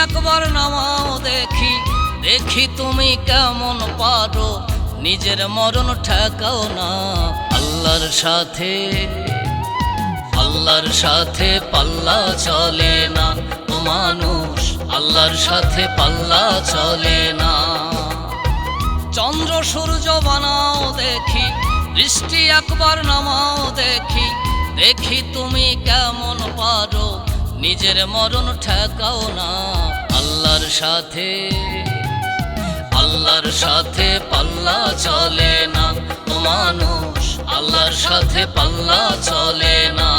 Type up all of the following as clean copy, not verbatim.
একবার নামাও দেখি, দেখি তুমি কেমন পারো নিজের মরণ ঠেকাও না। আল্লাহর সাথে পাল্লা চলে না ও মানুষ, আল্লাহর সাথে পাল্লা চলে না। চন্দ্র সূর্য বানাও দেখি, বৃষ্টি একবার নামাও দেখি, দেখি তুমি কেমন পারো নিজের মরণ ঠেকাও না। আল্লাহর সাথে পাল্লা চলে না ও মানুষ, আল্লাহর সাথে পাল্লা চলে না।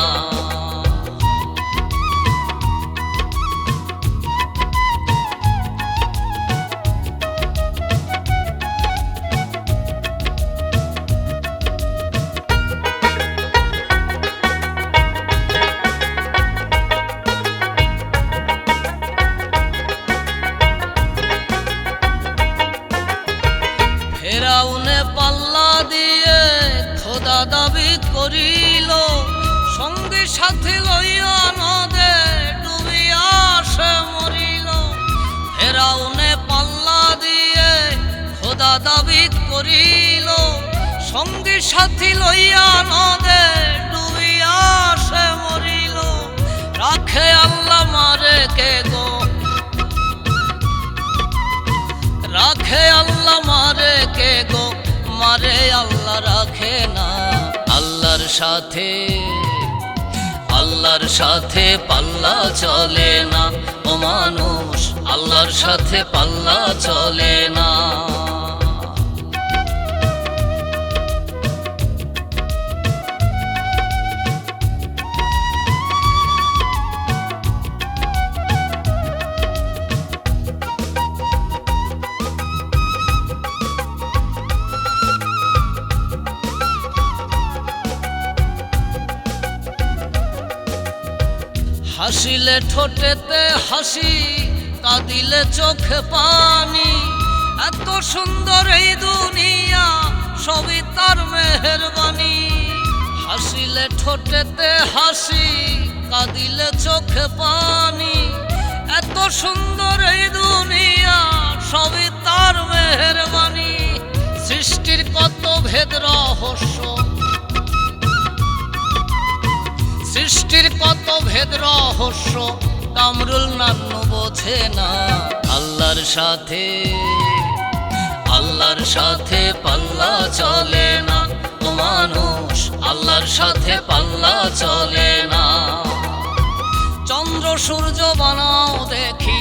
ফেরাউনে পাল্লা দিয়ে খোদা দাবি করিল, সঙ্গে সাথে লইয়া নদে ডুবিয়া সে মরিল। ফেরাউনে পাল্লা দিয়ে খোদা দাবি করিল, সঙ্গে সাথী লইয়া নদে ডুবিয়া সে মরিল। রাখে আল্লাহ মারে কে গো, রাখে আল্লাহ মারে কে গো, মারে আল্লাহ রাখে না। আল্লাহর সাথে পাল্লা চলে না ও মানুষ, আল্লাহর সাথে পাল্লা চলে না। হাসিলে ঠোঁটেতে হাসি, কাঁদিলে চোখে পানি, এত সুন্দর এই দুনিয়া সবই তার মেহেরবানি। হাসিলে ঠোঁটেতে হাসি, কাঁদিলে চোখে পানি, এত সুন্দর এই দুনিয়া সবই তার মেহেরবানি। সৃষ্টির কত ভেদ রহস্য, সৃষ্টির কত ভেদ রহস্য, কামরুল নান্নু বোঝে না। আল্লাহর সাথে পাল্লা চলে না ও মানুষ, আল্লাহর সাথে পাল্লা চলে না। চন্দ্র সূর্য বানাও দেখি,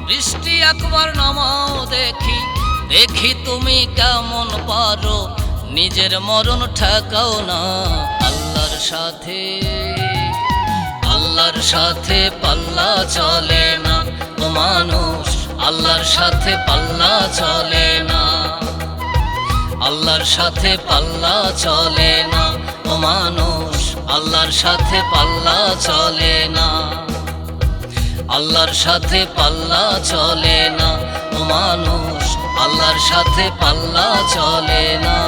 বৃষ্টি একবার নামাও দেখি, দেখি তুমি কেমন পারো নিজের মরণ ঠেকাও না। আল্লাহর সাথে পাল্লা চলে না ও মানুষ, আল্লাহর সাথে পাল্লা চলে না। আল্লাহর সাথে পাল্লা চলে না ও মানুষ, আল্লাহর সাথে পাল্লা চলে না। আল্লাহর সাথে পাল্লা চলে না ও মানুষ, আল্লাহর সাথে পাল্লা চলে না।